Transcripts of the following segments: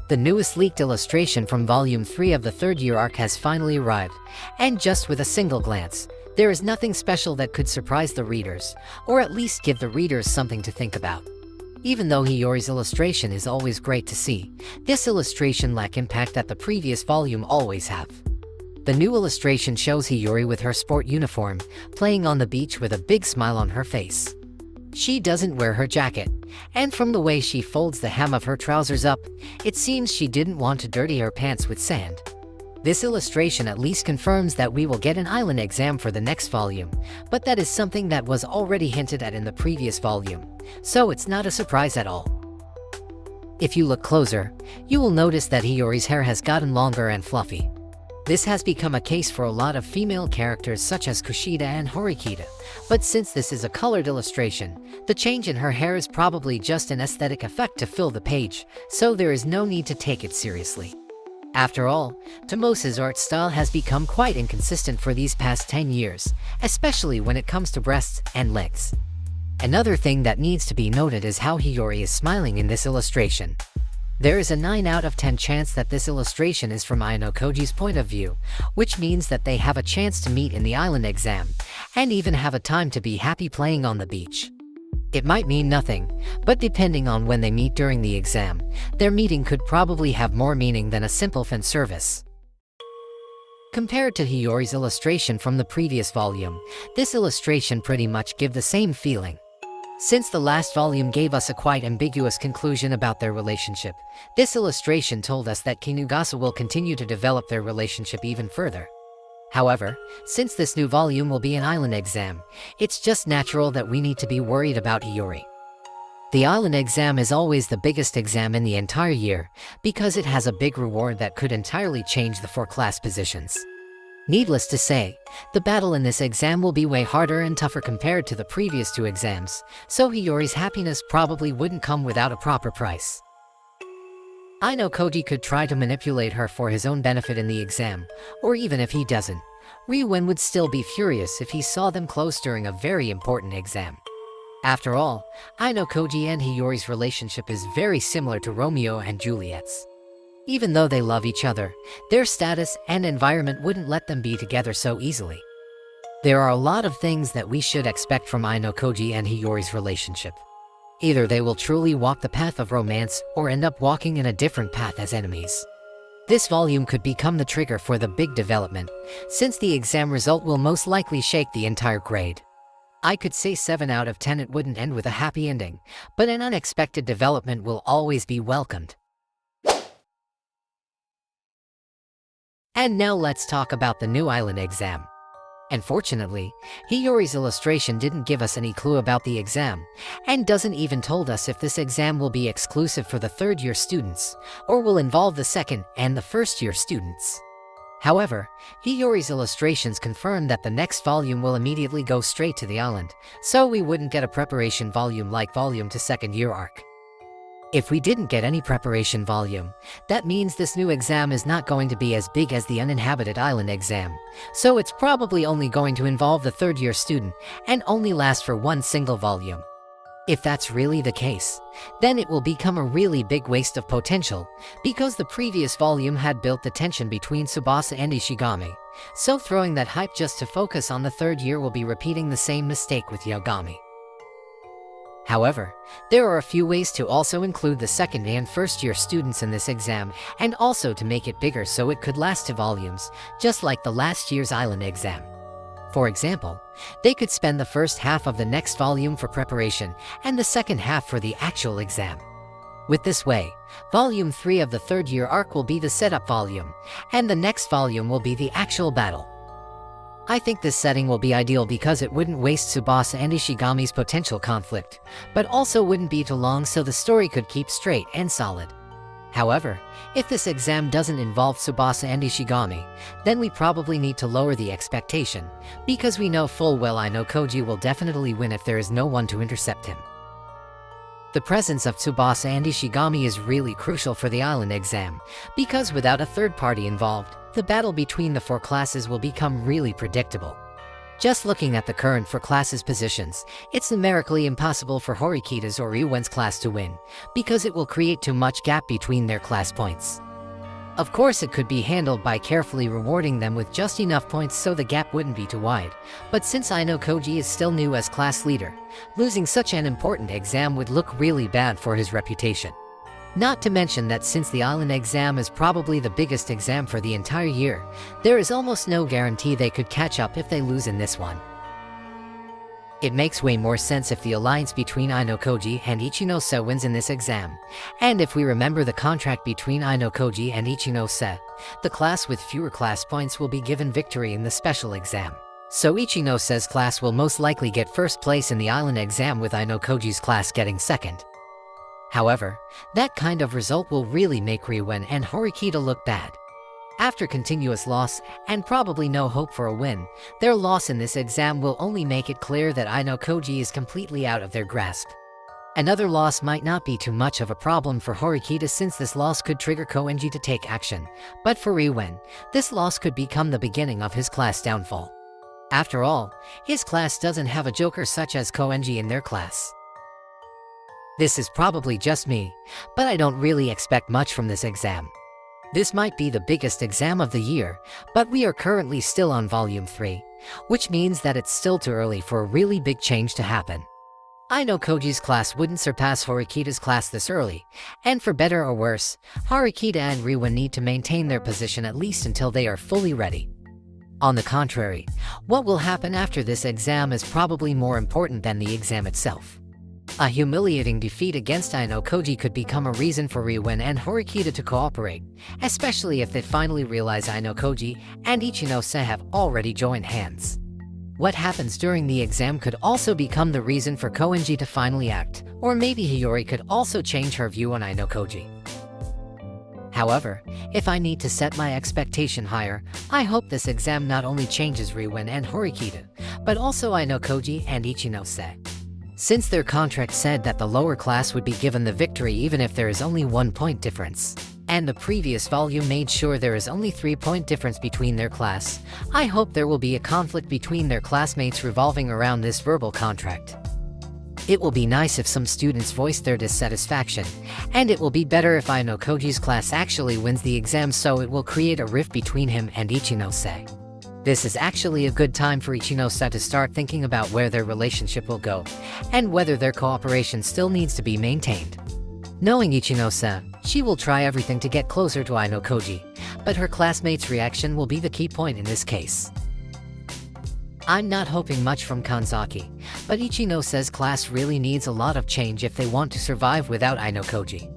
The newest leaked illustration from Volume 3 of the third year arc has finally arrived, and just with a single glance, there is nothing special that could surprise the readers, or at least give the readers something to think about. Even though Hiyori's illustration is always great to see, this illustration lacks impact that the previous volume always have. The new illustration shows Hiyori with her sport uniform, playing on the beach with a big smile on her face. She doesn't wear her jacket, and from the way she folds the hem of her trousers up, it seems she didn't want to dirty her pants with sand. This illustration at least confirms that we will get an island exam for the next volume, but that is something that was already hinted at in the previous volume, so it's not a surprise at all. If you look closer, you will notice that Hiyori's hair has gotten longer and fluffy. This has become a case for a lot of female characters such as Kushida and Horikita, but since this is a colored illustration, the change in her hair is probably just an aesthetic effect to fill the page, so there is no need to take it seriously. After all, Tomose's art style has become quite inconsistent for these past 10 years, especially when it comes to breasts and legs. Another thing that needs to be noted is how Hiyori is smiling in this illustration. There is a 9 out of 10 chance that this illustration is from Ayanokoji's point of view, which means that they have a chance to meet in the island exam, and even have a time to be happy playing on the beach. It might mean nothing, but depending on when they meet during the exam, their meeting could probably have more meaning than a simple fan service. Compared to Hiyori's illustration from the previous volume, this illustration pretty much gives the same feeling. Since the last volume gave us a quite ambiguous conclusion about their relationship, this illustration told us that Kinugasa will continue to develop their relationship even further. However, since this new volume will be an island exam, it's just natural that we need to be worried about Hiyori. The island exam is always the biggest exam in the entire year, because it has a big reward that could entirely change the 4 class positions. Needless to say, the battle in this exam will be way harder and tougher compared to the previous 2 exams, so Hiyori's happiness probably wouldn't come without a proper price. Ayanokoji could try to manipulate her for his own benefit in the exam, or even if he doesn't, Ryuen would still be furious if he saw them close during a very important exam. After all, Ayanokoji and Hiyori's relationship is very similar to Romeo and Juliet's. Even though they love each other, their status and environment wouldn't let them be together so easily. There are a lot of things that we should expect from Ayanokoji and Hiyori's relationship. Either they will truly walk the path of romance or end up walking in a different path as enemies. This volume could become the trigger for the big development, since the exam result will most likely shake the entire grade. I could say 7 out of 10 it wouldn't end with a happy ending, but an unexpected development will always be welcomed. And now let's talk about the new island exam. Unfortunately, Hiyori's illustration didn't give us any clue about the exam, and doesn't even told us if this exam will be exclusive for the 3rd year students, or will involve the 2nd and the 1st year students. However, Hiyori's illustrations confirm that the next volume will immediately go straight to the island, so we wouldn't get a preparation volume like volume to 2nd year arc. If we didn't get any preparation volume, that means this new exam is not going to be as big as the uninhabited island exam, so it's probably only going to involve the 3rd year student and only last for 1 single volume. If that's really the case, then it will become a really big waste of potential, because the previous volume had built the tension between Tsubasa and Ishigami, so throwing that hype just to focus on the 3rd year will be repeating the same mistake with Yagami. However, there are a few ways to also include the 2nd and 1st year students in this exam, and also to make it bigger so it could last 2 volumes, just like the last year's island exam. For example, they could spend the first half of the next volume for preparation, and the second half for the actual exam. With this way, Volume 3 of the 3rd year arc will be the setup volume, and the next volume will be the actual battle. I think this setting will be ideal because it wouldn't waste Tsubasa and Ishigami's potential conflict, but also wouldn't be too long so the story could keep straight and solid. However, if this exam doesn't involve Tsubasa and Ishigami, then we probably need to lower the expectation, because we know full well Ayanokoji will definitely win if there is no one to intercept him. The presence of Tsubasa and Ishigami is really crucial for the island exam, because without a third party involved, the battle between the 4 classes will become really predictable. Just looking at the current for classes positions, it's numerically impossible for Horikita's or Ryuen's class to win, because it will create too much gap between their class points. Of course, it could be handled by carefully rewarding them with just enough points so the gap wouldn't be too wide, but since Ayanokoji is still new as class leader, losing such an important exam would look really bad for his reputation. Not to mention that since the island exam is probably the biggest exam for the entire year, there is almost no guarantee they could catch up if they lose in this one. It makes way more sense if the alliance between Ayanokoji and Ichinose wins in this exam. And if we remember the contract between Ayanokoji and Ichinose, the class with fewer class points will be given victory in the special exam. So Ichinose's class will most likely get first place in the island exam with Ayanokoji's class getting second. However, that kind of result will really make Ryuen and Horikita look bad. After continuous loss, and probably no hope for a win, their loss in this exam will only make it clear that Ayanokoji is completely out of their grasp. Another loss might not be too much of a problem for Horikita since this loss could trigger Koenji to take action, but for Ryuen, this loss could become the beginning of his class downfall. After all, his class doesn't have a joker such as Koenji in their class. This is probably just me, but I don't really expect much from this exam. This might be the biggest exam of the year, but we are currently still on Volume 3, which means that it's still too early for a really big change to happen. Ayanokoji's class wouldn't surpass Horikita's class this early, and for better or worse, Horikita and Ryuen need to maintain their position at least until they are fully ready. On the contrary, what will happen after this exam is probably more important than the exam itself. A humiliating defeat against Ayanokoji could become a reason for Ryuen and Horikita to cooperate, especially if they finally realize Ayanokoji and Ichinose have already joined hands. What happens during the exam could also become the reason for Koenji to finally act, or maybe Hiyori could also change her view on Ayanokoji. However, if I need to set my expectation higher, I hope this exam not only changes Ryuen and Horikita, but also Ayanokoji and Ichinose. Since their contract said that the lower class would be given the victory even if there is only 1 point difference, and the previous volume made sure there is only 3-point difference between their class, I hope there will be a conflict between their classmates revolving around this verbal contract. It will be nice if some students voice their dissatisfaction, and it will be better if Ayanokoji's class actually wins the exam so it will create a rift between him and Ichinose. This is actually a good time for Ichinose to start thinking about where their relationship will go, and whether their cooperation still needs to be maintained. Knowing Ichinose, she will try everything to get closer to Ayanokoji, but her classmates' reaction will be the key point in this case. I'm not hoping much from Kanzaki, but Ichinose's class really needs a lot of change if they want to survive without Ayanokoji.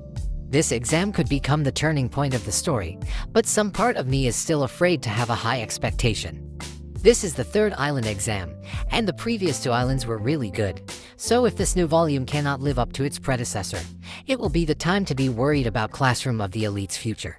This exam could become the turning point of the story, but some part of me is still afraid to have a high expectation. This is the third island exam, and the previous 2 islands were really good, so if this new volume cannot live up to its predecessor, it will be the time to be worried about Classroom of the Elite's future.